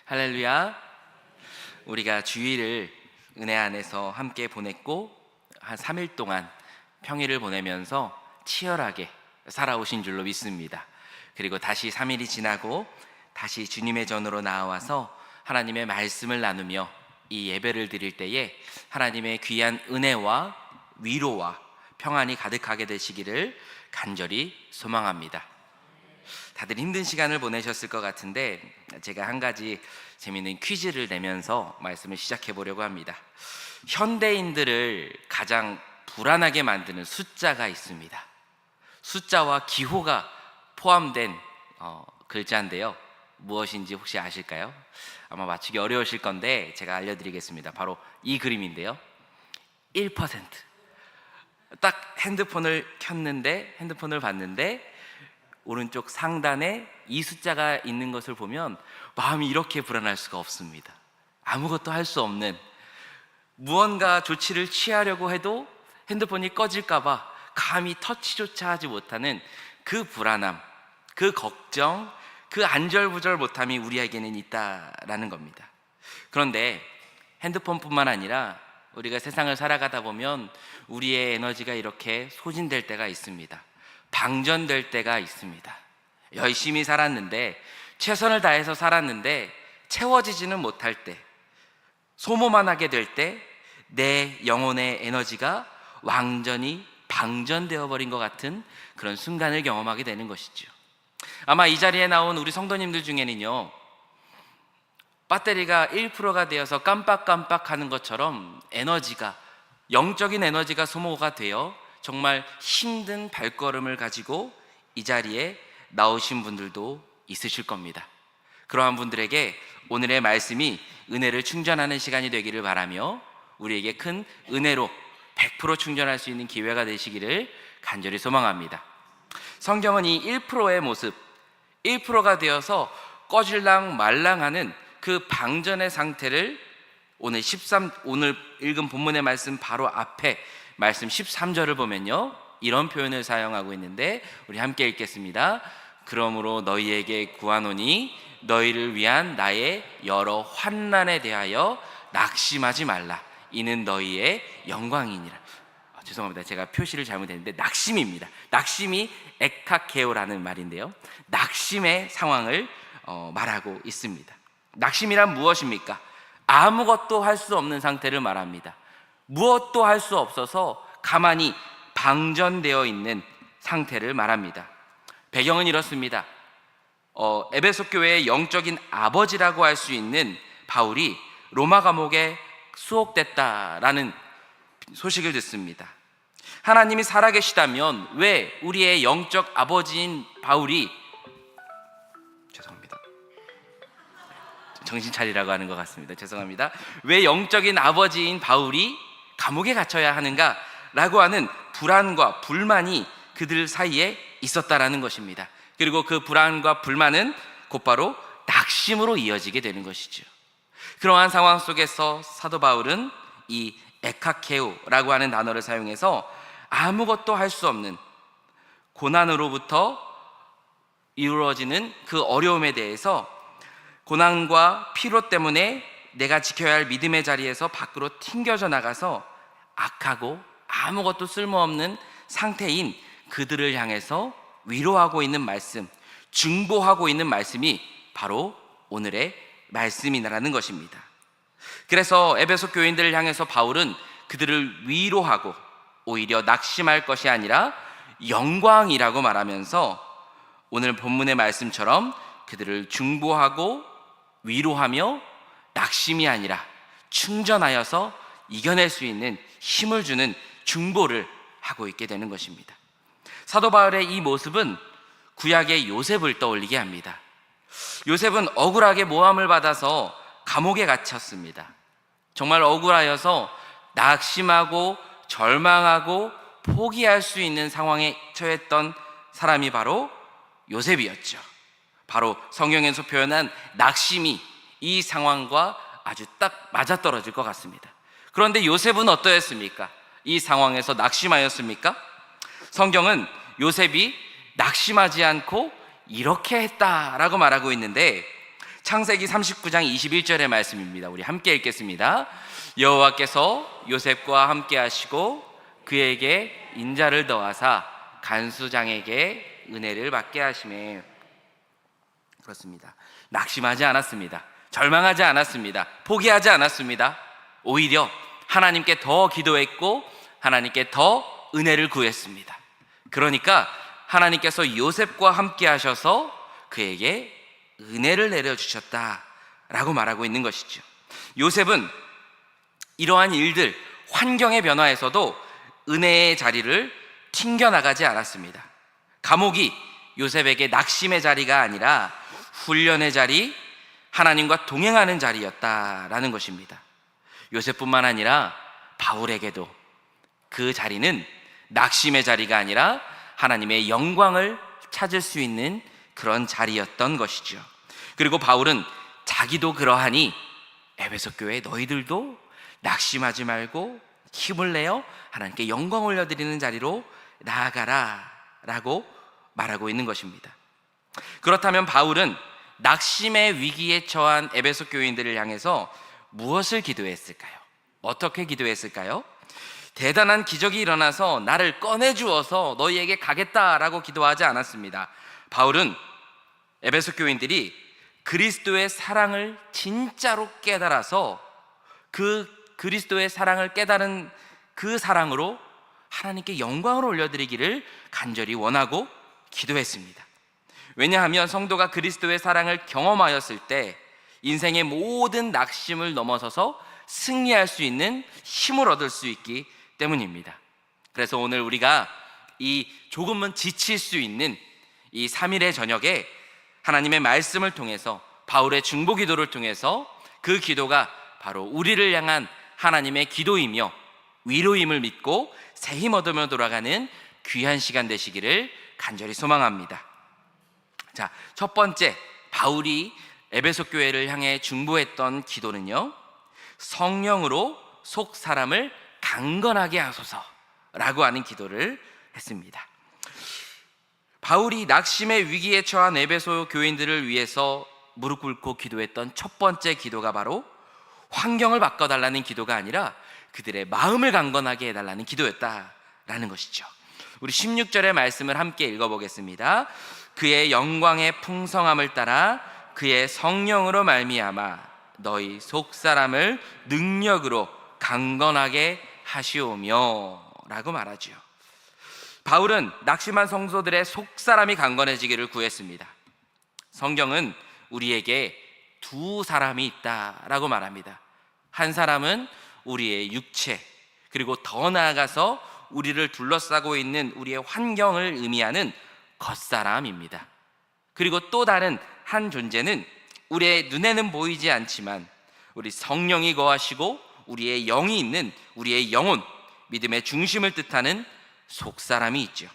할렐루야. 우리가 주일을 은혜 안에서 함께 보냈고 한 3일 동안 평일을 보내면서 치열하게 살아오신 줄로 믿습니다. 그리고 다시 3일이 지나고 다시 주님의 전으로 나와서 하나님의 말씀을 나누며 이 예배를 드릴 때에 하나님의 귀한 은혜와 위로와 평안이 가득하게 되시기를 간절히 소망합니다. 다들 힘든 시간을 보내셨을 것 같은데 제가 한 가지 재미있는 퀴즈를 내면서 말씀을 시작해 보려고 합니다. 현대인들을 가장 불안하게 만드는 숫자가 있습니다. 숫자와 기호가 포함된 글자인데요. 무엇인지 혹시 아실까요? 아마 맞추기 어려우실 건데 제가 알려드리겠습니다. 바로 이 그림인데요. 1%. 딱 핸드폰을 봤는데 오른쪽 상단에 이 숫자가 있는 것을 보면 마음이 이렇게 불안할 수가 없습니다. 아무것도 할 수 없는, 무언가 조치를 취하려고 해도 핸드폰이 꺼질까봐 감히 터치조차 하지 못하는 그 불안함, 그 걱정, 그 안절부절 못함이 우리에게는 있다라는 겁니다. 그런데 핸드폰뿐만 아니라 우리가 세상을 살아가다 보면 우리의 에너지가 이렇게 소진될 때가 있습니다. 방전될 때가 있습니다. 열심히 살았는데, 최선을 다해서 살았는데 채워지지는 못할 때, 소모만 하게 될 때 내 영혼의 에너지가 완전히 방전되어 버린 것 같은 그런 순간을 경험하게 되는 것이죠. 아마 이 자리에 나온 우리 성도님들 중에는요, 배터리가 1%가 되어서 깜빡깜빡 하는 것처럼 영적인 에너지가 소모가 되어 정말 힘든 발걸음을 가지고 이 자리에 나오신 분들도 있으실 겁니다. 그러한 분들에게 오늘의 말씀이 은혜를 충전하는 시간이 되기를 바라며 우리에게 큰 은혜로 100% 충전할 수 있는 기회가 되시기를 간절히 소망합니다. 성경은 이 1%의 모습, 1%가 되어서 꺼질랑 말랑하는 그 방전의 상태를 오늘 읽은 본문의 말씀 바로 앞에 말씀 13절을 보면요, 이런 표현을 사용하고 있는데 우리 함께 읽겠습니다. 그러므로 너희에게 구하노니 너희를 위한 나의 여러 환난에 대하여 낙심하지 말라. 이는 너희의 영광이니라. 죄송합니다. 제가 표시를 잘못했는데 낙심입니다. 낙심이 에카케오라는 말인데요, 낙심의 상황을 말하고 있습니다. 낙심이란 무엇입니까? 아무것도 할 수 없는 상태를 말합니다. 무엇도 할 수 없어서 가만히 방전되어 있는 상태를 말합니다. 배경은 이렇습니다. 에베소 교회의 영적인 아버지라고 할 수 있는 바울이 로마 감옥에 수옥됐다라는 소식을 듣습니다. 하나님이 살아계시다면 왜 우리의 영적 아버지인 바울이, 정신 차리라고 하는 것 같습니다. 죄송합니다. 왜 영적인 아버지인 바울이 감옥에 갇혀야 하는가? 라고 하는 불안과 불만이 그들 사이에 있었다라는 것입니다. 그리고 그 불안과 불만은 곧바로 낙심으로 이어지게 되는 것이죠. 그러한 상황 속에서 사도 바울은 이 에카케오라고 하는 단어를 사용해서 아무것도 할 수 없는 고난으로부터 이루어지는 그 어려움에 대해서, 고난과 피로 때문에 내가 지켜야 할 믿음의 자리에서 밖으로 튕겨져 나가서 악하고 아무것도 쓸모없는 상태인 그들을 향해서 위로하고 있는 말씀, 중보하고 있는 말씀이 바로 오늘의 말씀이라는 것입니다. 그래서 에베소 교인들을 향해서 바울은 그들을 위로하고 오히려 낙심할 것이 아니라 영광이라고 말하면서 오늘 본문의 말씀처럼 그들을 중보하고 위로하며 낙심이 아니라 충전하여서 이겨낼 수 있는 힘을 주는 중보를 하고 있게 되는 것입니다. 사도 바울의 이 모습은 구약의 요셉을 떠올리게 합니다. 요셉은 억울하게 모함을 받아서 감옥에 갇혔습니다. 정말 억울하여서 낙심하고 절망하고 포기할 수 있는 상황에 처했던 사람이 바로 요셉이었죠. 바로 성경에서 표현한 낙심이 이 상황과 아주 딱 맞아떨어질 것 같습니다. 그런데 요셉은 어떠했습니까? 이 상황에서 낙심하였습니까? 성경은 요셉이 낙심하지 않고 이렇게 했다라고 말하고 있는데, 창세기 39장 21절의 말씀입니다. 우리 함께 읽겠습니다. 여호와께서 요셉과 함께 하시고 그에게 인자를 더하사 간수장에게 은혜를 받게 하시매. 그렇습니다. 낙심하지 않았습니다. 절망하지 않았습니다. 포기하지 않았습니다. 오히려 하나님께 더 기도했고 하나님께 더 은혜를 구했습니다. 그러니까 하나님께서 요셉과 함께 하셔서 그에게 은혜를 내려주셨다라고 말하고 있는 것이죠. 요셉은 이러한 일들, 환경의 변화에서도 은혜의 자리를 튕겨나가지 않았습니다. 감옥이 요셉에게 낙심의 자리가 아니라 훈련의 자리, 하나님과 동행하는 자리였다라는 것입니다. 요셉뿐만 아니라 바울에게도 그 자리는 낙심의 자리가 아니라 하나님의 영광을 찾을 수 있는 그런 자리였던 것이죠. 그리고 바울은 자기도 그러하니 에베소 교회 너희들도 낙심하지 말고 힘을 내어 하나님께 영광 올려드리는 자리로 나아가라 라고 말하고 있는 것입니다. 그렇다면 바울은 낙심의 위기에 처한 에베소 교인들을 향해서 무엇을 기도했을까요? 어떻게 기도했을까요? 대단한 기적이 일어나서 나를 꺼내주어서 너희에게 가겠다라고 기도하지 않았습니다. 바울은 에베소 교인들이 그리스도의 사랑을 진짜로 깨달아서 그 그리스도의 사랑을 깨달은 그 사랑으로 하나님께 영광을 올려드리기를 간절히 원하고 기도했습니다. 왜냐하면 성도가 그리스도의 사랑을 경험하였을 때 인생의 모든 낙심을 넘어서서 승리할 수 있는 힘을 얻을 수 있기 때문입니다. 그래서 오늘 우리가 이 조금은 지칠 수 있는 이 3일의 저녁에 하나님의 말씀을 통해서 바울의 중보 기도를 통해서 그 기도가 바로 우리를 향한 하나님의 기도이며 위로임을 믿고 새 힘 얻으며 돌아가는 귀한 시간 되시기를 간절히 소망합니다. 자, 첫 번째 바울이 에베소 교회를 향해 중보했던 기도는요, 성령으로 속 사람을 강건하게 하소서라고 하는 기도를 했습니다. 바울이 낙심의 위기에 처한 에베소 교인들을 위해서 무릎 꿇고 기도했던 첫 번째 기도가 바로 환경을 바꿔달라는 기도가 아니라 그들의 마음을 강건하게 해달라는 기도였다라는 것이죠. 우리 16절의 말씀을 함께 읽어보겠습니다. 그의 영광의 풍성함을 따라 그의 성령으로 말미암아 너희 속사람을 능력으로 강건하게 하시오며 라고 말하죠. 바울은 낙심한 성도들의 속사람이 강건해지기를 구했습니다. 성경은 우리에게 두 사람이 있다라고 말합니다. 한 사람은 우리의 육체, 그리고 더 나아가서 우리를 둘러싸고 있는 우리의 환경을 의미하는 겉사람입니다. 그리고 또 다른 한 존재는 우리의 눈에는 보이지 않지만 우리 성령이 거하시고 우리의 영이 있는 우리의 영혼, 믿음의 중심을 뜻하는 속사람이 있죠.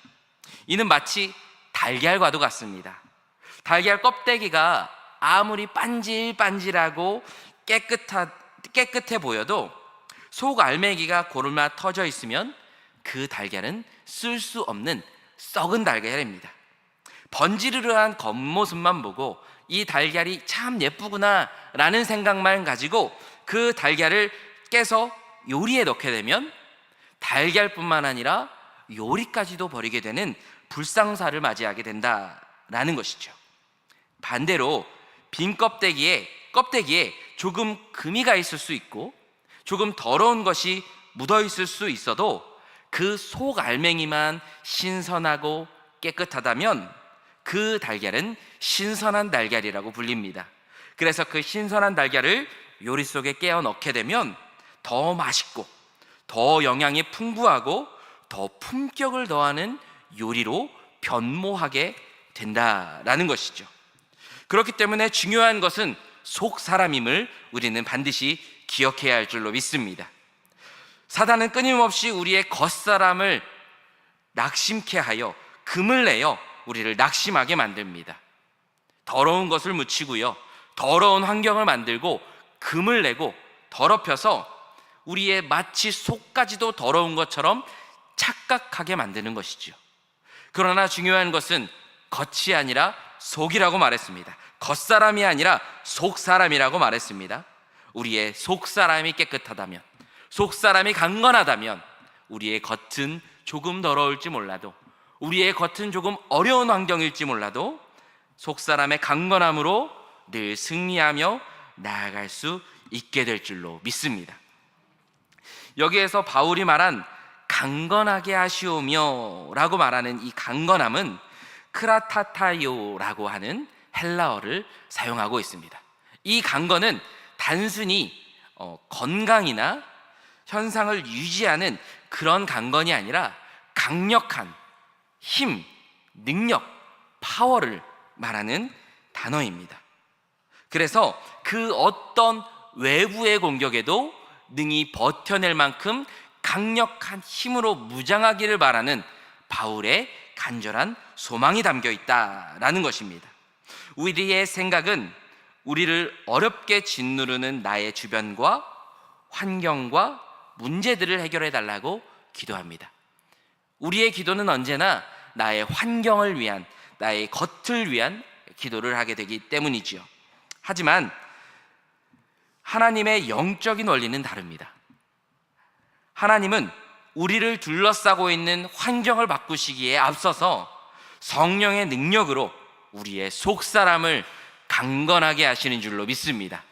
이는 마치 달걀과도 같습니다. 달걀 껍데기가 아무리 반질반질하고 깨끗해 보여도 속 알맹이가 고르마 터져 있으면 그 달걀은 쓸 수 없는 썩은 달걀입니다. 번지르르한 겉모습만 보고 이 달걀이 참 예쁘구나 라는 생각만 가지고 그 달걀을 깨서 요리에 넣게 되면 달걀뿐만 아니라 요리까지도 버리게 되는 불상사를 맞이하게 된다라는 것이죠. 반대로 빈 껍데기에 조금 금이가 있을 수 있고 조금 더러운 것이 묻어 있을 수 있어도 그 속 알맹이만 신선하고 깨끗하다면 그 달걀은 신선한 달걀이라고 불립니다. 그래서 그 신선한 달걀을 요리 속에 깨어 넣게 되면 더 맛있고 더 영양이 풍부하고 더 품격을 더하는 요리로 변모하게 된다라는 것이죠. 그렇기 때문에 중요한 것은 속 사람임을 우리는 반드시 기억해야 할 줄로 믿습니다. 사단은 끊임없이 우리의 겉사람을 낙심케 하여 금을 내어 우리를 낙심하게 만듭니다. 더러운 것을 묻히고요, 더러운 환경을 만들고 금을 내고 더럽혀서 우리의 마치 속까지도 더러운 것처럼 착각하게 만드는 것이죠. 그러나 중요한 것은 겉이 아니라 속이라고 말했습니다. 겉사람이 아니라 속사람이라고 말했습니다. 우리의 속사람이 깨끗하다면, 속사람이 강건하다면 우리의 겉은 조금 더러울지 몰라도, 우리의 겉은 조금 어려운 환경일지 몰라도 속사람의 강건함으로 늘 승리하며 나아갈 수 있게 될 줄로 믿습니다. 여기에서 바울이 말한 강건하게 하시오며 라고 말하는 이 강건함은 크라타타요라고 하는 헬라어를 사용하고 있습니다. 이 강건은 단순히 건강이나 현상을 유지하는 그런 강건이 아니라 강력한 힘, 능력, 파워를 말하는 단어입니다. 그래서 그 어떤 외부의 공격에도 능히 버텨낼 만큼 강력한 힘으로 무장하기를 바라는 바울의 간절한 소망이 담겨 있다라는 것입니다. 우리의 생각은 우리를 어렵게 짓누르는 나의 주변과 환경과 문제들을 해결해 달라고 기도합니다. 우리의 기도는 언제나 나의 환경을 위한, 나의 겉을 위한 기도를 하게 되기 때문이지요. 하지만 하나님의 영적인 원리는 다릅니다. 하나님은 우리를 둘러싸고 있는 환경을 바꾸시기에 앞서서 성령의 능력으로 우리의 속사람을 강건하게 하시는 줄로 믿습니다.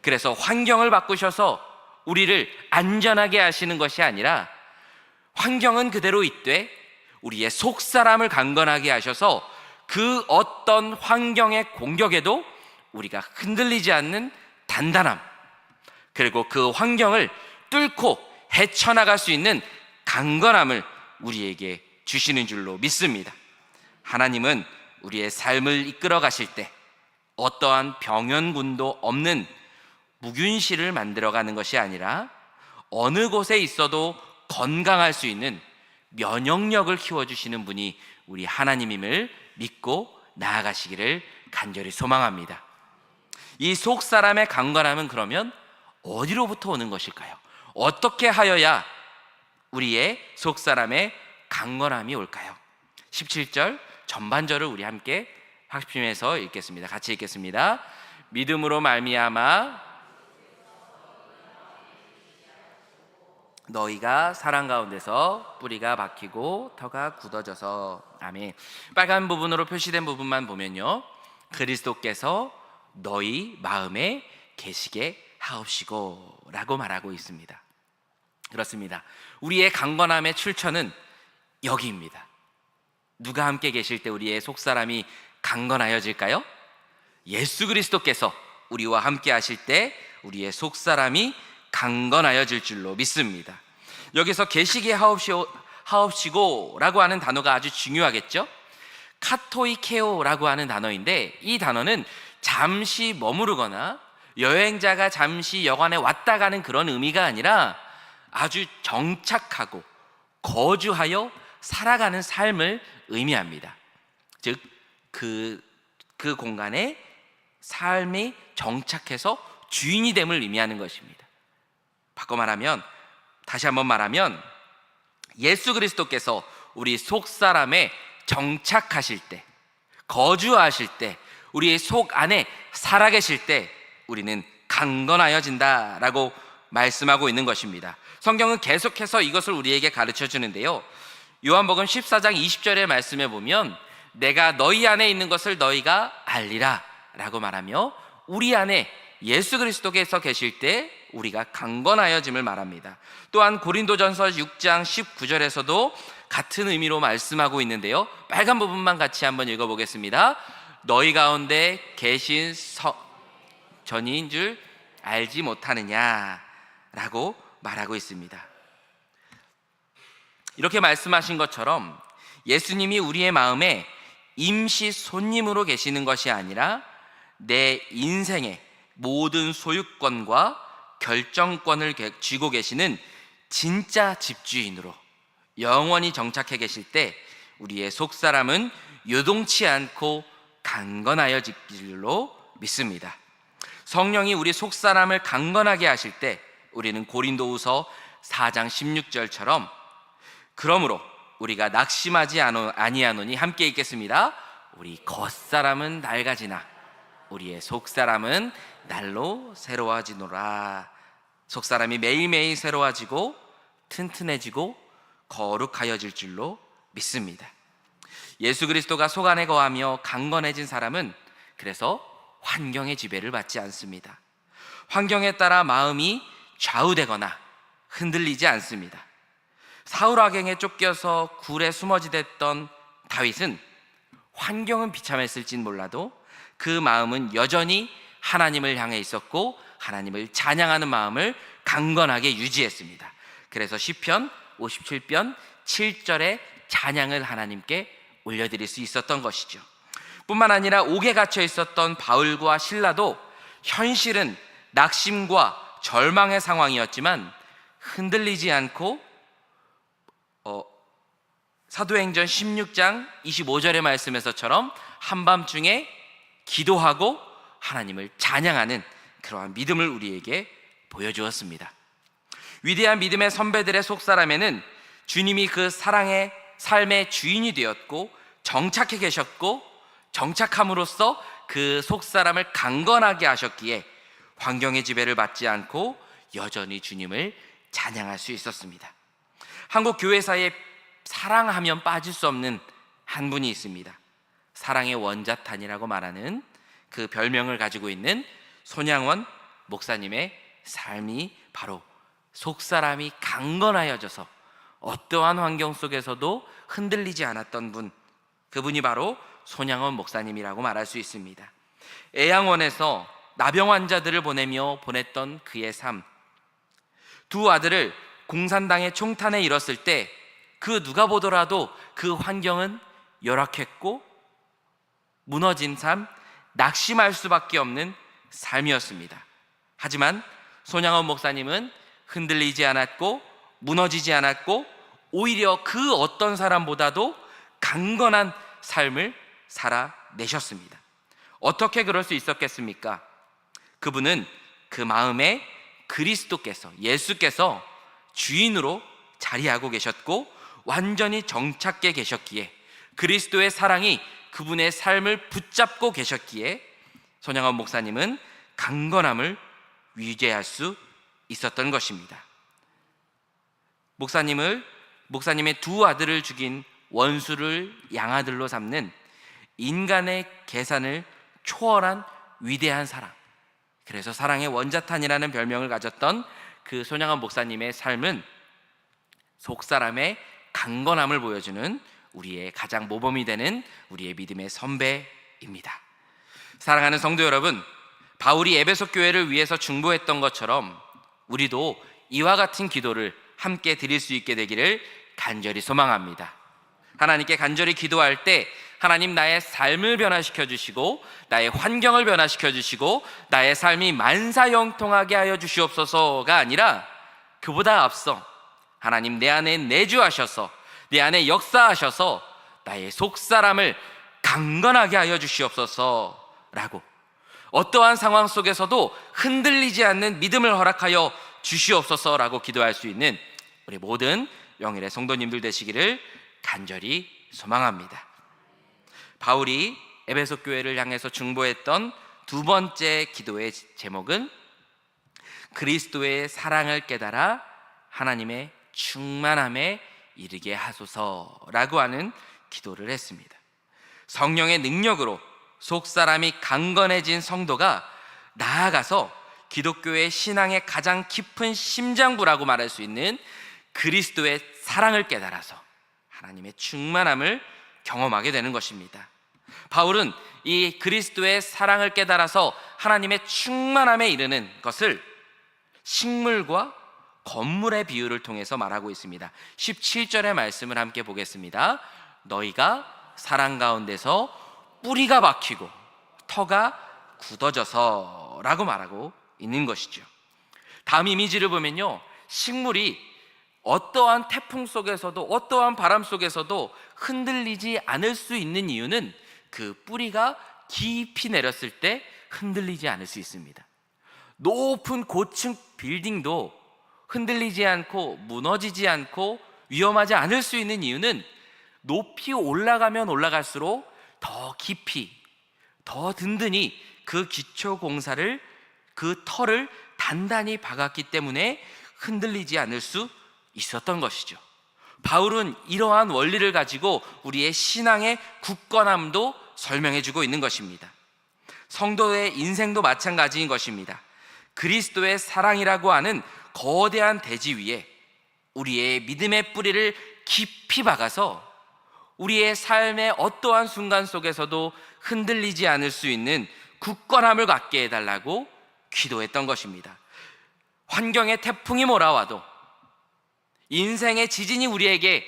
그래서 환경을 바꾸셔서 우리를 안전하게 하시는 것이 아니라 환경은 그대로 있되 우리의 속사람을 강건하게 하셔서 그 어떤 환경의 공격에도 우리가 흔들리지 않는 단단함, 그리고 그 환경을 뚫고 헤쳐나갈 수 있는 강건함을 우리에게 주시는 줄로 믿습니다. 하나님은 우리의 삶을 이끌어 가실 때 어떠한 병연군도 없는 무균실을 만들어가는 것이 아니라 어느 곳에 있어도 건강할 수 있는 면역력을 키워주시는 분이 우리 하나님임을 믿고 나아가시기를 간절히 소망합니다. 이 속사람의 강건함은 그러면 어디로부터 오는 것일까요? 어떻게 하여야 우리의 속사람의 강건함이 올까요? 17절 전반절을 우리 함께 학습심에서 읽겠습니다. 같이 읽겠습니다. 믿음으로 말미암아 너희가 사랑 가운데서 뿌리가 박히고 터가 굳어져서. 아멘. 빨간 부분으로 표시된 부분만 보면요, 그리스도께서 너희 마음에 계시게 하옵시고 라고 말하고 있습니다. 그렇습니다. 우리의 강건함의 출처는 여기입니다. 누가 함께 계실 때 우리의 속사람이 강건하여질까요? 예수 그리스도께서 우리와 함께 하실 때 우리의 속사람이 강건하여질 줄로 믿습니다. 여기서 계시게 하옵시고 라고 하는 단어가 아주 중요하겠죠? 카토이케오라고 하는 단어인데, 이 단어는 잠시 머무르거나 여행자가 잠시 여관에 왔다 가는 그런 의미가 아니라 아주 정착하고 거주하여 살아가는 삶을 의미합니다. 즉 그 공간에 삶이 정착해서 주인이 됨을 의미하는 것입니다. 바꿔 말하면, 다시 한번 말하면, 예수 그리스도께서 우리 속사람에 정착하실 때, 거주하실 때, 우리의 속 안에 살아계실 때 우리는 강건하여진다라고 말씀하고 있는 것입니다. 성경은 계속해서 이것을 우리에게 가르쳐 주는데요, 요한복음 14장 20절의 말씀에 보면 내가 너희 안에 있는 것을 너희가 알리라 라고 말하며 우리 안에 예수 그리스도께서 계실 때 우리가 강건하여짐을 말합니다. 또한 고린도전서 6장 19절에서도 같은 의미로 말씀하고 있는데요, 빨간 부분만 같이 한번 읽어보겠습니다. 너희 가운데 계신 전인 줄 알지 못하느냐 라고 말하고 있습니다. 이렇게 말씀하신 것처럼 예수님이 우리의 마음에 임시 손님으로 계시는 것이 아니라 내 인생의 모든 소유권과 결정권을 쥐고 계시는 진짜 집주인으로 영원히 정착해 계실 때 우리의 속사람은 요동치 않고 강건하여질 줄로 믿습니다. 성령이 우리 속사람을 강건하게 하실 때 우리는 고린도후서 4장 16절처럼 그러므로 우리가 낙심하지 아니하노니, 함께 읽겠습니다. 우리 겉사람은 낡아지나 우리의 속사람은 날로 새로워지노라. 속사람이 매일매일 새로워지고 튼튼해지고 거룩하여질 줄로 믿습니다. 예수 그리스도가 속 안에 거하며 강건해진 사람은 그래서 환경의 지배를 받지 않습니다. 환경에 따라 마음이 좌우되거나 흔들리지 않습니다. 사울 악행에 쫓겨서 굴에 숨어지댔던 다윗은 환경은 비참했을진 몰라도 그 마음은 여전히 하나님을 향해 있었고 하나님을 찬양하는 마음을 강건하게 유지했습니다. 그래서 시편 57편 7절에 찬양을 하나님께 올려드릴 수 있었던 것이죠. 뿐만 아니라 옥에 갇혀 있었던 바울과 실라도 현실은 낙심과 절망의 상황이었지만 흔들리지 않고 사도행전 16장 25절의 말씀에서처럼 한밤중에 기도하고 하나님을 찬양하는 그러한 믿음을 우리에게 보여주었습니다. 위대한 믿음의 선배들의 속사람에는 주님이 그 사랑의 삶의 주인이 되었고 정착해 계셨고 정착함으로써 그 속사람을 강건하게 하셨기에 환경의 지배를 받지 않고 여전히 주님을 찬양할 수 있었습니다. 한국 교회사에 사랑하면 빠질 수 없는 한 분이 있습니다. 사랑의 원자탄이라고 말하는 그 별명을 가지고 있는 손양원 목사님의 삶이 바로 속사람이 강건하여져서 어떠한 환경 속에서도 흔들리지 않았던 분, 그분이 바로 손양원 목사님이라고 말할 수 있습니다. 애양원에서 나병 환자들을 보내며 보냈던 그의 삶, 두 아들을 공산당의 총탄에 잃었을 때 그 누가 보더라도 그 환경은 열악했고 무너진 삶, 낙심할 수밖에 없는 삶이었습니다. 하지만 손양원 목사님은 흔들리지 않았고 무너지지 않았고 오히려 그 어떤 사람보다도 강건한 삶을 살아내셨습니다. 어떻게 그럴 수 있었겠습니까? 그분은 그 마음에 그리스도께서, 예수께서 주인으로 자리하고 계셨고 완전히 정착해 계셨기에, 그리스도의 사랑이 그분의 삶을 붙잡고 계셨기에 손양원 목사님은 강건함을 유지할 수 있었던 것입니다. 목사님의 두 아들을 죽인 원수를 양아들로 삼는 인간의 계산을 초월한 위대한 사랑, 그래서 사랑의 원자탄이라는 별명을 가졌던 그 손양원 목사님의 삶은 속사람의 강건함을 보여주는 우리의 가장 모범이 되는 우리의 믿음의 선배입니다. 사랑하는 성도 여러분, 바울이 에베소 교회를 위해서 중보했던 것처럼 우리도 이와 같은 기도를 함께 드릴 수 있게 되기를 간절히 소망합니다. 하나님께 간절히 기도할 때 하나님, 나의 삶을 변화시켜 주시고 나의 환경을 변화시켜 주시고 나의 삶이 만사형통하게 하여 주시옵소서가 아니라 그보다 앞서 하나님, 내 안에 내주하셔서 내 안에 역사하셔서 나의 속사람을 강건하게 하여 주시옵소서라고, 어떠한 상황 속에서도 흔들리지 않는 믿음을 허락하여 주시옵소서라고 기도할 수 있는 우리 모든 영일의 성도님들 되시기를 간절히 소망합니다. 바울이 에베소 교회를 향해서 중보했던 두 번째 기도의 제목은 그리스도의 사랑을 깨달아 하나님의 충만함에 이르게 하소서라고 하는 기도를 했습니다. 성령의 능력으로 속사람이 강건해진 성도가 나아가서 기독교의 신앙의 가장 깊은 심장부라고 말할 수 있는 그리스도의 사랑을 깨달아서 하나님의 충만함을 경험하게 되는 것입니다. 바울은 이 그리스도의 사랑을 깨달아서 하나님의 충만함에 이르는 것을 식물과 건물의 비유를 통해서 말하고 있습니다. 17절의 말씀을 함께 보겠습니다. 너희가 사랑 가운데서 뿌리가 박히고 터가 굳어져서 라고 말하고 있는 것이죠. 다음 이미지를 보면요, 식물이 어떠한 태풍 속에서도 어떠한 바람 속에서도 흔들리지 않을 수 있는 이유는 그 뿌리가 깊이 내렸을 때 흔들리지 않을 수 있습니다. 높은 고층 빌딩도 흔들리지 않고 무너지지 않고 위험하지 않을 수 있는 이유는 높이 올라가면 올라갈수록 더 깊이, 더 든든히 그 기초 공사를, 그 터를 단단히 박았기 때문에 흔들리지 않을 수 있었던 것이죠. 바울은 이러한 원리를 가지고 우리의 신앙의 굳건함도 설명해 주고 있는 것입니다. 성도의 인생도 마찬가지인 것입니다. 그리스도의 사랑이라고 하는 거대한 대지 위에 우리의 믿음의 뿌리를 깊이 박아서 우리의 삶의 어떠한 순간 속에서도 흔들리지 않을 수 있는 굳건함을 갖게 해달라고 기도했던 것입니다. 환경의 태풍이 몰아와도, 인생의 지진이 우리에게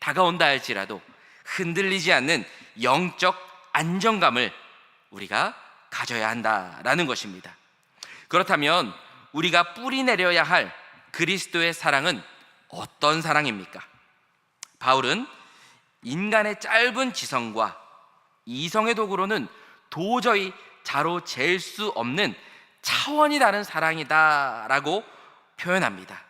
다가온다 할지라도 흔들리지 않는 영적 안정감을 우리가 가져야 한다라는 것입니다. 그렇다면 우리가 뿌리 내려야 할 그리스도의 사랑은 어떤 사랑입니까? 바울은 인간의 짧은 지성과 이성의 도구로는 도저히 자로잴 수 없는 차원이 다른 사랑이다라고 표현합니다.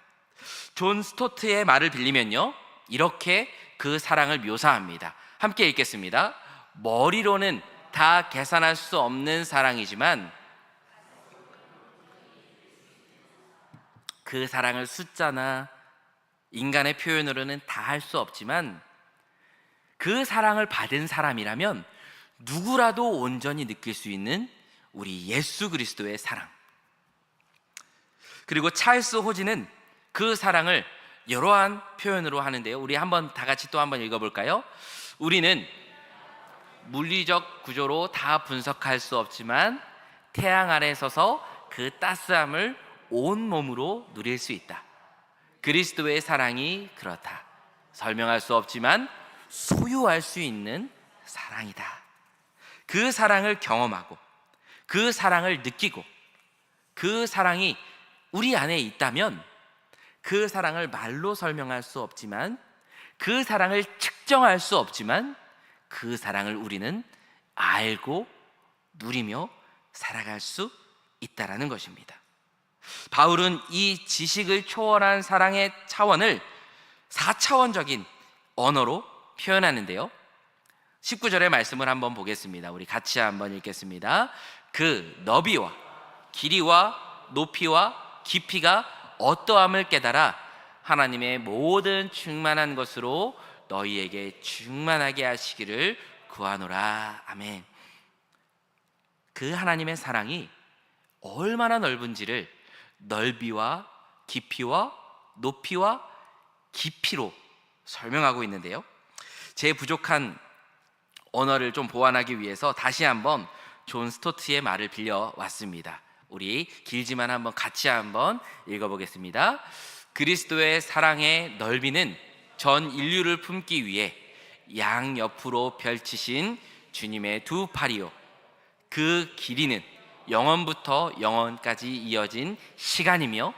존 스토트의 말을 빌리면요, 이렇게 그 사랑을 묘사합니다. 함께 읽겠습니다. 머리로는 다 계산할 수 없는 사랑이지만, 그 사랑을 숫자나 인간의 표현으로는 다 할 수 없지만, 그 사랑을 받은 사람이라면 누구라도 온전히 느낄 수 있는 우리 예수 그리스도의 사랑. 그리고 찰스 호지는 그 사랑을 여러한 표현으로 하는데요, 우리 한번 다 같이 또 한번 읽어볼까요? 우리는 물리적 구조로 다 분석할 수 없지만 태양 아래 서서 그 따스함을 온몸으로 누릴 수 있다. 그리스도의 사랑이 그렇다. 설명할 수 없지만 소유할 수 있는 사랑이다. 그 사랑을 경험하고 그 사랑을 느끼고 그 사랑이 우리 안에 있다면 그 사랑을 말로 설명할 수 없지만, 그 사랑을 측정할 수 없지만 그 사랑을 우리는 알고 누리며 살아갈 수 있다라는 것입니다. 바울은 이 지식을 초월한 사랑의 차원을 4차원적인 언어로 표현하는데요, 19절의 말씀을 한번 보겠습니다. 우리 같이 한번 읽겠습니다. 그 너비와 길이와 높이와 깊이가 어떠함을 깨달아 하나님의 모든 충만한 것으로 너희에게 충만하게 하시기를 구하노라. 아멘. 그 하나님의 사랑이 얼마나 넓은지를 넓이와 깊이와 높이와 깊이로 설명하고 있는데요, 제 부족한 언어를 좀 보완하기 위해서 다시 한번 존 스토트의 말을 빌려왔습니다. 우리 길지만 한번 같이 한번 읽어보겠습니다. 그리스도의 사랑의 넓이는 전 인류를 품기 위해 양옆으로 펼치신 주님의 두 팔이요, 그 길이는 영원부터 영원까지 이어진 시간이며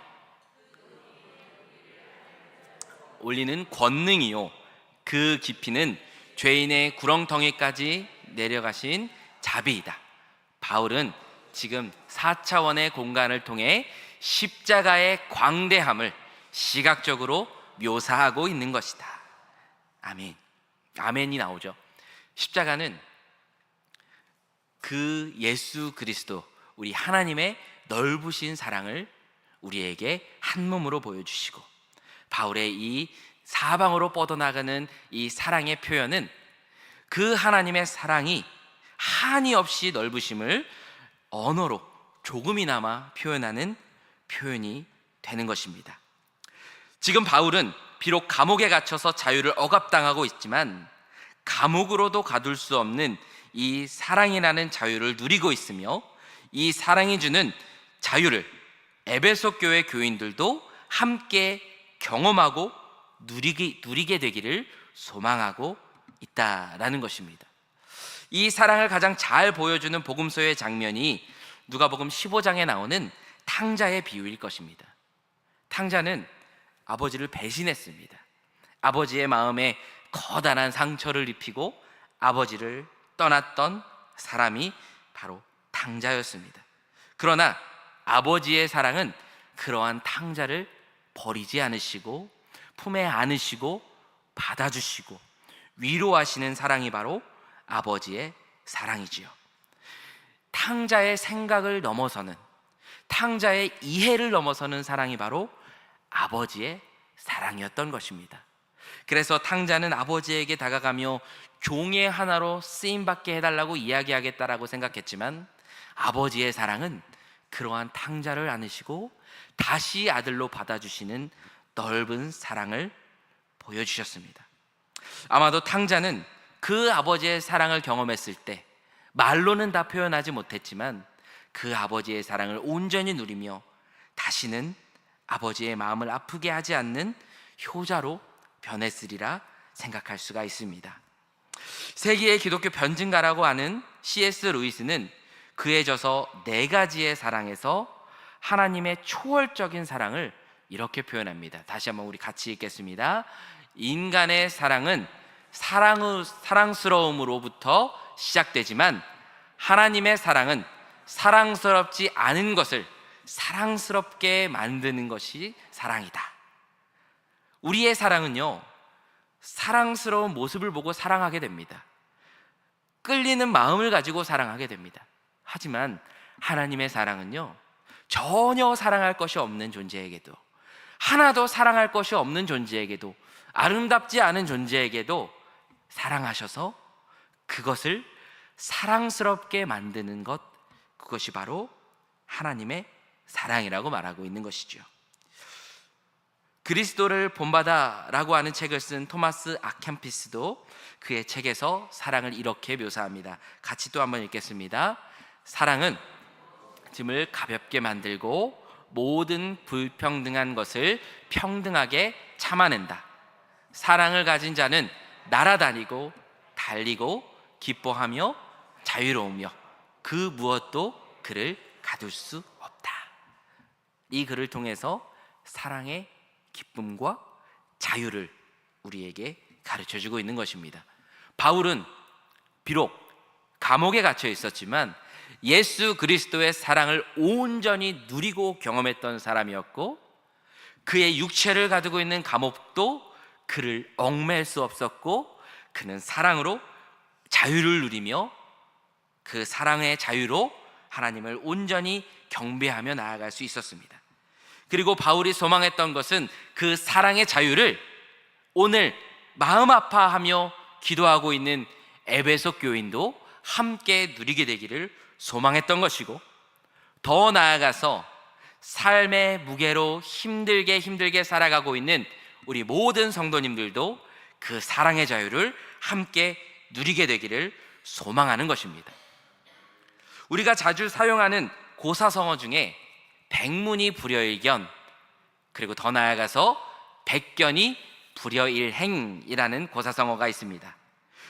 올리는 권능이요, 그 깊이는 죄인의 구렁텅이까지 내려가신 자비이다. 바울은 지금 4차원의 공간을 통해 십자가의 광대함을 시각적으로 묘사하고 있는 것이다. 아멘. 아멘이 나오죠. 십자가는 그 예수 그리스도, 우리 하나님의 넓으신 사랑을 우리에게 한 몸으로 보여주시고, 바울의 이 사방으로 뻗어나가는 이 사랑의 표현은 그 하나님의 사랑이 한이 없이 넓으심을 언어로 조금이나마 표현하는 표현이 되는 것입니다. 지금 바울은 비록 감옥에 갇혀서 자유를 억압당하고 있지만 감옥으로도 가둘 수 없는 이 사랑이라는 자유를 누리고 있으며, 이 사랑이 주는 자유를 에베소 교회 교인들도 함께 경험하고 누리게 되기를 소망하고 있다라는 것입니다. 이 사랑을 가장 잘 보여주는 복음서의 장면이 누가복음 15장에 나오는 탕자의 비유일 것입니다. 탕자는 아버지를 배신했습니다. 아버지의 마음에 커다란 상처를 입히고 아버지를 떠났던 사람이 바로 탕자였습니다. 그러나 아버지의 사랑은 그러한 탕자를 버리지 않으시고 품에 안으시고 받아주시고 위로하시는 사랑이 바로 아버지의 사랑이지요. 탕자의 생각을 넘어서는, 탕자의 이해를 넘어서는 사랑이 바로 아버지의 사랑이었던 것입니다. 그래서 탕자는 아버지에게 다가가며 종의 하나로 쓰임받게 해달라고 이야기하겠다라고 생각했지만, 아버지의 사랑은 그러한 탕자를 안으시고 다시 아들로 받아주시는 넓은 사랑을 보여주셨습니다. 아마도 탕자는 그 아버지의 사랑을 경험했을 때 말로는 다 표현하지 못했지만 그 아버지의 사랑을 온전히 누리며 다시는 아버지의 마음을 아프게 하지 않는 효자로 변했으리라 생각할 수가 있습니다. 세계의 기독교 변증가라고 하는 C.S. 루이스는 그에 져서 4가지의 사랑에서 하나님의 초월적인 사랑을 이렇게 표현합니다. 다시 한번 우리 같이 읽겠습니다. 인간의 사랑은 사랑스러움으로부터 시작되지만 하나님의 사랑은 사랑스럽지 않은 것을 사랑스럽게 만드는 것이 사랑이다. 우리의 사랑은요, 사랑스러운 모습을 보고 사랑하게 됩니다. 끌리는 마음을 가지고 사랑하게 됩니다. 하지만 하나님의 사랑은요, 전혀 사랑할 것이 없는 존재에게도, 하나도 사랑할 것이 없는 존재에게도, 아름답지 않은 존재에게도 사랑하셔서 그것을 사랑스럽게 만드는 것, 그것이 바로 하나님의 사랑이라고 말하고 있는 것이죠. 그리스도를 본받아라고 하는 책을 쓴 토마스 아켐피스도 그의 책에서 사랑을 이렇게 묘사합니다. 같이 또 한번 읽겠습니다. 사랑은 짐을 가볍게 만들고 모든 불평등한 것을 평등하게 참아낸다. 사랑을 가진 자는 날아다니고 달리고 기뻐하며 자유로우며 그 무엇도 그를 가둘 수 없다. 이 글을 통해서 사랑의 기쁨과 자유를 우리에게 가르쳐주고 있는 것입니다. 바울은 비록 감옥에 갇혀 있었지만 예수 그리스도의 사랑을 온전히 누리고 경험했던 사람이었고, 그의 육체를 가지고 있는 감옥도 그를 얽매일 수 없었고, 그는 사랑으로 자유를 누리며 그 사랑의 자유로 하나님을 온전히 경배하며 나아갈 수 있었습니다. 그리고 바울이 소망했던 것은 그 사랑의 자유를 오늘 마음 아파하며 기도하고 있는 에베소 교인도 함께 누리게 되기를 소망했던 것이고, 더 나아가서 삶의 무게로 힘들게 살아가고 있는 우리 모든 성도님들도 그 사랑의 자유를 함께 누리게 되기를 소망하는 것입니다. 우리가 자주 사용하는 고사성어 중에 백문이 불여일견, 그리고 더 나아가서 백견이 불여일행이라는 고사성어가 있습니다.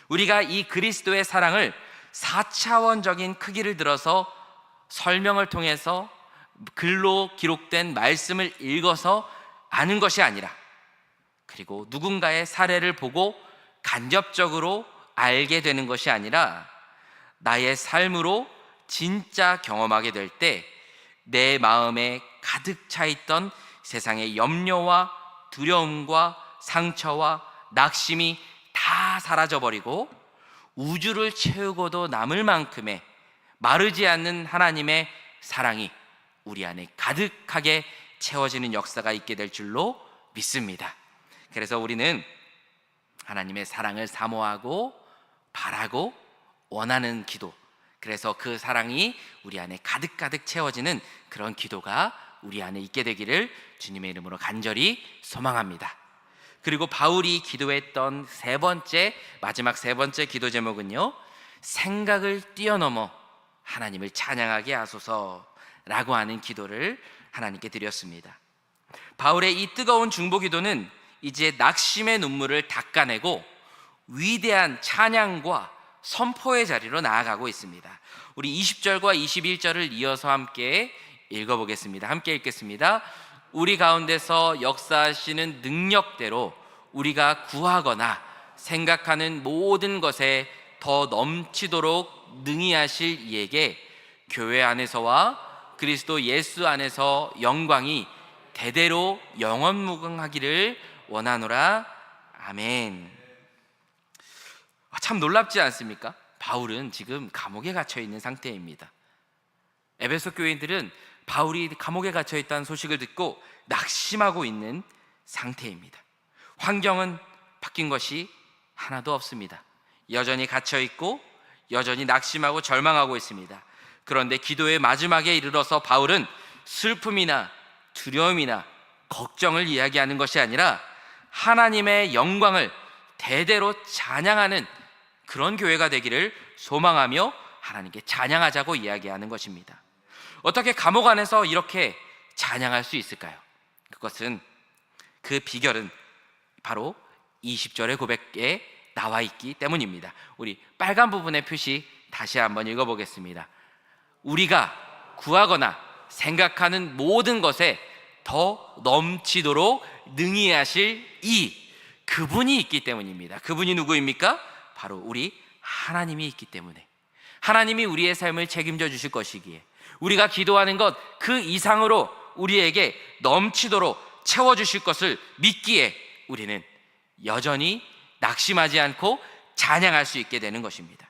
우리가 이 그리스도의 사랑을 4차원적인 크기를 들어서 설명을 통해서 글로 기록된 말씀을 읽어서 아는 것이 아니라, 그리고 누군가의 사례를 보고 간접적으로 알게 되는 것이 아니라 나의 삶으로 진짜 경험하게 될 때 내 마음에 가득 차 있던 세상의 염려와 두려움과 상처와 낙심이 다 사라져버리고 우주를 채우고도 남을 만큼의 마르지 않는 하나님의 사랑이 우리 안에 가득하게 채워지는 역사가 있게 될 줄로 믿습니다. 그래서 우리는 하나님의 사랑을 사모하고 바라고 원하는 기도, 그래서 그 사랑이 우리 안에 가득 채워지는 그런 기도가 우리 안에 있게 되기를 주님의 이름으로 간절히 소망합니다. 그리고 바울이 기도했던 마지막 세 번째 기도 제목은요, 생각을 뛰어넘어 하나님을 찬양하게 하소서라고 하는 기도를 하나님께 드렸습니다. 바울의 이 뜨거운 중보 기도는 이제 낙심의 눈물을 닦아내고 위대한 찬양과 선포의 자리로 나아가고 있습니다. 우리 20절과 21절을 이어서 함께 읽어보겠습니다. 함께 읽겠습니다. 우리 가운데서 역사하시는 능력대로 우리가 구하거나 생각하는 모든 것에 더 넘치도록 능히 하실 이에게 교회 안에서와 그리스도 예수 안에서 영광이 대대로 영원무궁하기를 원하노라. 아멘. 참 놀랍지 않습니까? 바울은 지금 감옥에 갇혀 있는 상태입니다. 에베소 교인들은 바울이 감옥에 갇혀 있다는 소식을 듣고 낙심하고 있는 상태입니다. 환경은 바뀐 것이 하나도 없습니다. 여전히 갇혀 있고 여전히 낙심하고 절망하고 있습니다. 그런데 기도의 마지막에 이르러서 바울은 슬픔이나 두려움이나 걱정을 이야기하는 것이 아니라 하나님의 영광을 대대로 찬양하는 그런 교회가 되기를 소망하며 하나님께 찬양하자고 이야기하는 것입니다. 어떻게 감옥 안에서 이렇게 찬양할 수 있을까요? 그것은, 그 비결은 바로 20절의 고백에 나와 있기 때문입니다. 우리 빨간 부분의 표시 다시 한번 읽어보겠습니다. 우리가 구하거나 생각하는 모든 것에 더 넘치도록 능히 하실 그분이 있기 때문입니다. 그분이 누구입니까? 바로 우리 하나님이 있기 때문에, 하나님이 우리의 삶을 책임져 주실 것이기에, 우리가 기도하는 것 그 이상으로 우리에게 넘치도록 채워주실 것을 믿기에 우리는 여전히 낙심하지 않고 찬양할 수 있게 되는 것입니다.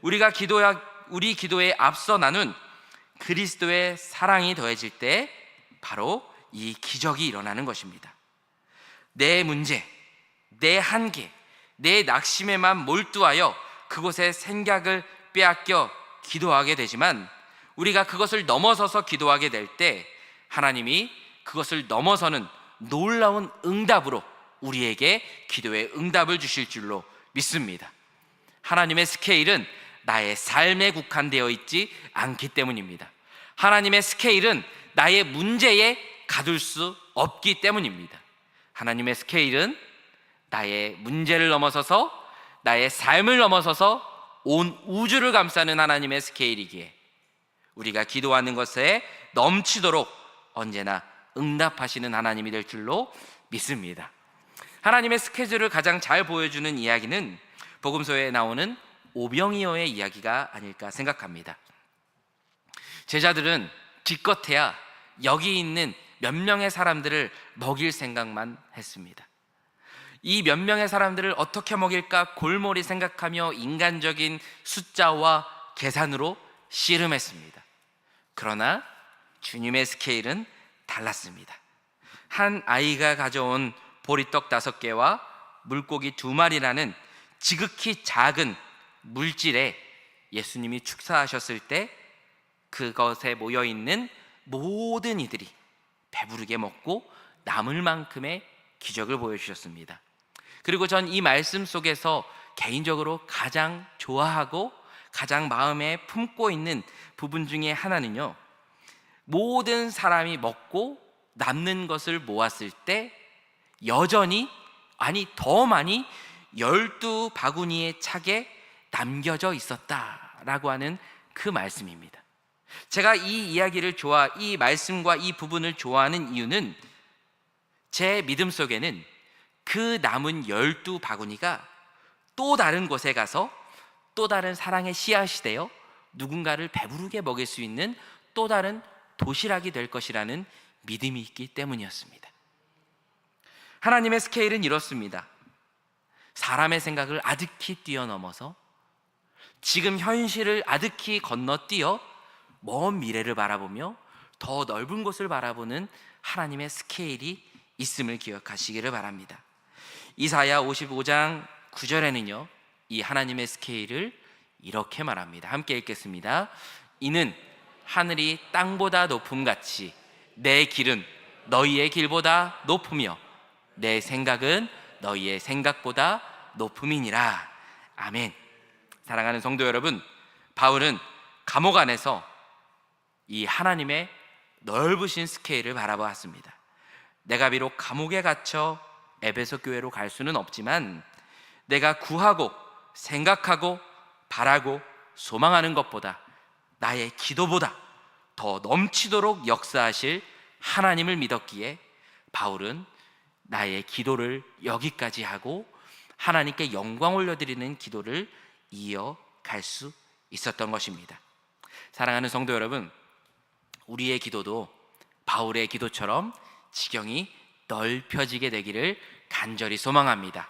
우리 기도에 앞서 나눈 그리스도의 사랑이 더해질 때 바로 이 기적이 일어나는 것입니다. 내 문제, 내 한계, 내 낙심에만 몰두하여 그곳에 생각을 빼앗겨 기도하게 되지만, 우리가 그것을 넘어서서 기도하게 될 때 하나님이 그것을 넘어서는 놀라운 응답으로 우리에게 기도의 응답을 주실 줄로 믿습니다. 하나님의 스케일은 나의 삶에 국한되어 있지 않기 때문입니다. 하나님의 스케일은 나의 문제에 가둘 수 없기 때문입니다. 하나님의 스케일은 나의 문제를 넘어서서, 나의 삶을 넘어서서 온 우주를 감싸는 하나님의 스케일이기에 우리가 기도하는 것에 넘치도록 언제나 응답하시는 하나님이 될 줄로 믿습니다. 하나님의 스케줄을 가장 잘 보여주는 이야기는 복음서에 나오는 오병이어의 이야기가 아닐까 생각합니다. 제자들은 기껏해야 여기 있는 몇 명의 사람들을 먹일 생각만 했습니다. 이 몇 명의 사람들을 어떻게 먹일까 골몰이 생각하며 인간적인 숫자와 계산으로 씨름했습니다. 그러나 주님의 스케일은 달랐습니다. 한 아이가 가져온 보리떡 5개와 물고기 2마리라는 지극히 작은 물질에 예수님이 축사하셨을 때 그것에 모여있는 모든 이들이 배부르게 먹고 남을 만큼의 기적을 보여주셨습니다. 그리고 전 이 말씀 속에서 개인적으로 가장 좋아하고 가장 마음에 품고 있는 부분 중에 하나는요, 모든 사람이 먹고 남는 것을 모았을 때 여전히, 아니 더 많이 12바구니의 착에 남겨져 있었다라고 하는 그 말씀입니다. 제가 이 말씀과 이 부분을 좋아하는 이유는 제 믿음 속에는 그 남은 12바구니가 또 다른 곳에 가서 또 다른 사랑의 씨앗이 되어 누군가를 배부르게 먹일 수 있는 또 다른 도시락이 될 것이라는 믿음이 있기 때문이었습니다. 하나님의 스케일은 이렇습니다. 사람의 생각을 아득히 뛰어넘어서 지금 현실을 아득히 건너뛰어 먼 미래를 바라보며 더 넓은 곳을 바라보는 하나님의 스케일이 있음을 기억하시기를 바랍니다. 이사야 55장 9절에는요, 이 하나님의 스케일을 이렇게 말합니다. 함께 읽겠습니다. 이는 하늘이 땅보다 높음같이 내 길은 너희의 길보다 높으며 내 생각은 너희의 생각보다 높음이니라. 아멘. 사랑하는 성도 여러분, 바울은 감옥 안에서 이 하나님의 넓으신 스케일을 바라보았습니다. 내가 비록 감옥에 갇혀 에베소 교회로 갈 수는 없지만 내가 구하고 생각하고 바라고 소망하는 것보다, 나의 기도보다 더 넘치도록 역사하실 하나님을 믿었기에 바울은 나의 기도를 여기까지 하고 하나님께 영광 올려드리는 기도를 이어갈 수 있었던 것입니다. 사랑하는 성도 여러분, 우리의 기도도 바울의 기도처럼 지경이 넓혀지게 되기를 간절히 소망합니다.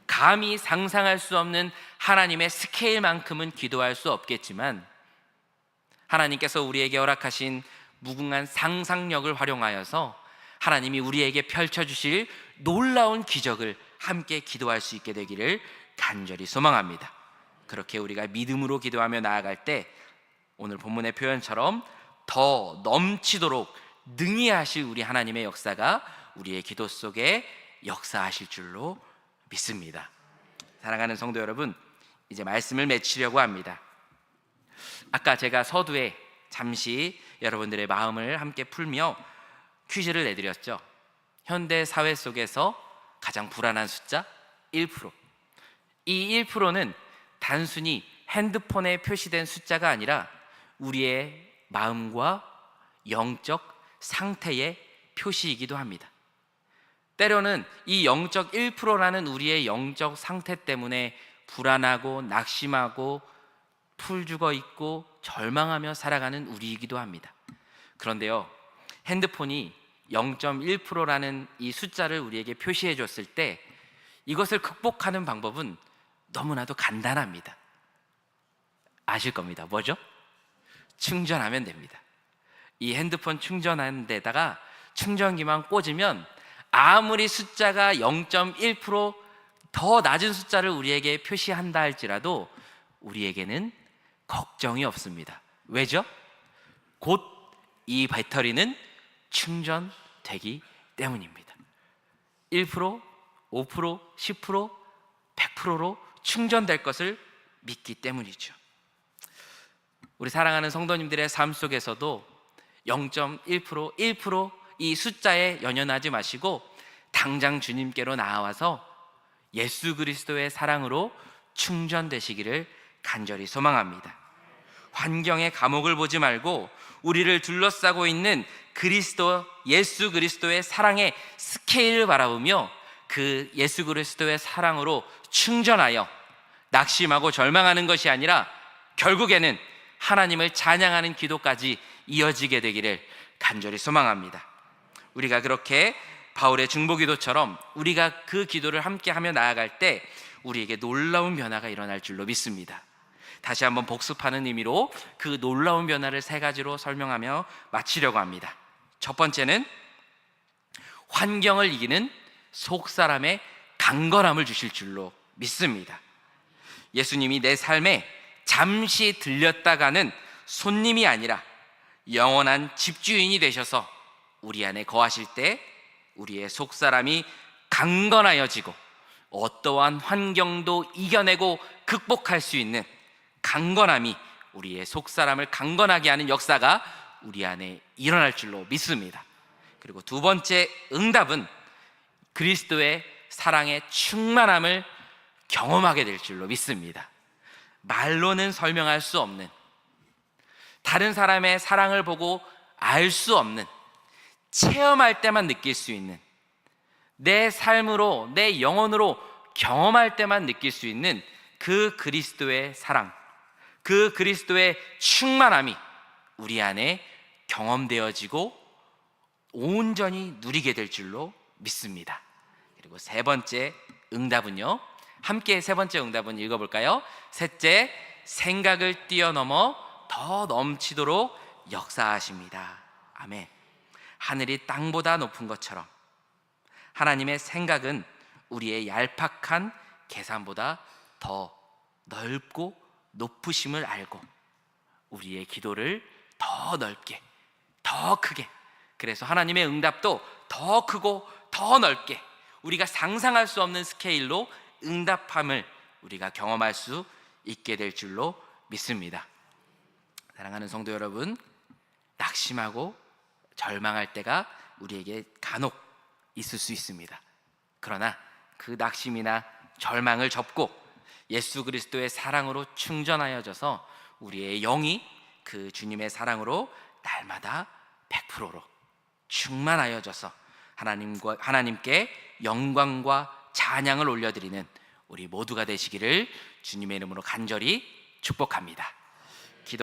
감히 상상할 수 없는 하나님의 스케일만큼은 기도할 수 없겠지만 하나님께서 우리에게 허락하신 무궁한 상상력을 활용하여서 하나님이 우리에게 펼쳐주실 놀라운 기적을 함께 기도할 수 있게 되기를 간절히 소망합니다. 그렇게 우리가 믿음으로 기도하며 나아갈 때 오늘 본문의 표현처럼 더 넘치도록 능히 하실 우리 하나님의 역사가 우리의 기도 속에 역사하실 줄로 믿습니다. 사랑하는 성도 여러분, 이제 말씀을 맺히려고 합니다. 아까 제가 서두에 잠시 여러분들의 마음을 함께 풀며 퀴즈를 내드렸죠. 현대 사회 속에서 가장 불안한 숫자 1%. 이 1%는 단순히 핸드폰에 표시된 숫자가 아니라 우리의 마음과 영적 상태의 표시이기도 합니다. 때로는 이 영적 1%라는 우리의 영적 상태 때문에 불안하고 낙심하고 풀 죽어 있고 절망하며 살아가는 우리이기도 합니다. 그런데요, 핸드폰이 0.1%라는 이 숫자를 우리에게 표시해 줬을 때 이것을 극복하는 방법은 너무나도 간단합니다. 아실 겁니다. 뭐죠? 충전하면 됩니다. 이 핸드폰 충전하는 데다가 충전기만 꽂으면 아무리 숫자가 0.1%더 낮은 숫자를 우리에게 표시한다 할지라도 우리에게는 걱정이 없습니다. 왜죠? 곧 이 배터리는 충전되기 때문입니다. 1%, 5%, 10%, 100%로 충전될 것을 믿기 때문이죠. 우리 사랑하는 성도님들의 삶 속에서도 0.1%, 1% 이 숫자에 연연하지 마시고 당장 주님께로 나아와서 예수 그리스도의 사랑으로 충전되시기를 간절히 소망합니다. 환경의 감옥을 보지 말고 우리를 둘러싸고 있는 예수 그리스도의 사랑의 스케일을 바라보며 그 예수 그리스도의 사랑으로 충전하여 낙심하고 절망하는 것이 아니라 결국에는 하나님을 찬양하는 기도까지 이어지게 되기를 간절히 소망합니다. 우리가 그렇게 바울의 중보기도처럼 우리가 그 기도를 함께 하며 나아갈 때 우리에게 놀라운 변화가 일어날 줄로 믿습니다. 다시 한번 복습하는 의미로 그 놀라운 변화를 세 가지로 설명하며 마치려고 합니다. 첫 번째는 환경을 이기는 속사람의 강건함을 주실 줄로 믿습니다. 예수님이 내 삶에 잠시 들렸다 가는 손님이 아니라 영원한 집주인이 되셔서 우리 안에 거하실 때 우리의 속사람이 강건하여지고 어떠한 환경도 이겨내고 극복할 수 있는 강건함이 우리의 속사람을 강건하게 하는 역사가 우리 안에 일어날 줄로 믿습니다. 그리고 두 번째 응답은 그리스도의 사랑의 충만함을 경험하게 될 줄로 믿습니다. 말로는 설명할 수 없는, 다른 사람의 사랑을 보고 알 수 없는, 체험할 때만 느낄 수 있는, 내 삶으로 내 영혼으로 경험할 때만 느낄 수 있는 그 그리스도의 사랑, 그 그리스도의 충만함이 우리 안에 경험되어지고 온전히 누리게 될 줄로 믿습니다. 그리고 세 번째 응답은요, 함께 세 번째 응답은 읽어볼까요? 셋째, 생각을 뛰어넘어 더 넘치도록 역사하십니다. 아멘. 하늘이 땅보다 높은 것처럼 하나님의 생각은 우리의 얄팍한 계산보다 더 넓고 높으심을 알고 우리의 기도를 더 넓게, 더 크게, 그래서 하나님의 응답도 더 크고 더 넓게 우리가 상상할 수 없는 스케일로 응답함을 우리가 경험할 수 있게 될 줄로 믿습니다. 사랑하는 성도 여러분, 낙심하고 절망할 때가 우리에게 간혹 있을 수 있습니다. 그러나 그 낙심이나 절망을 접고 예수 그리스도의 사랑으로 충전하여져서 우리의 영이 그 주님의 사랑으로 날마다 100%로 충만하여져서 하나님께 영광과 찬양을 올려드리는 우리 모두가 되시기를 주님의 이름으로 간절히 축복합니다.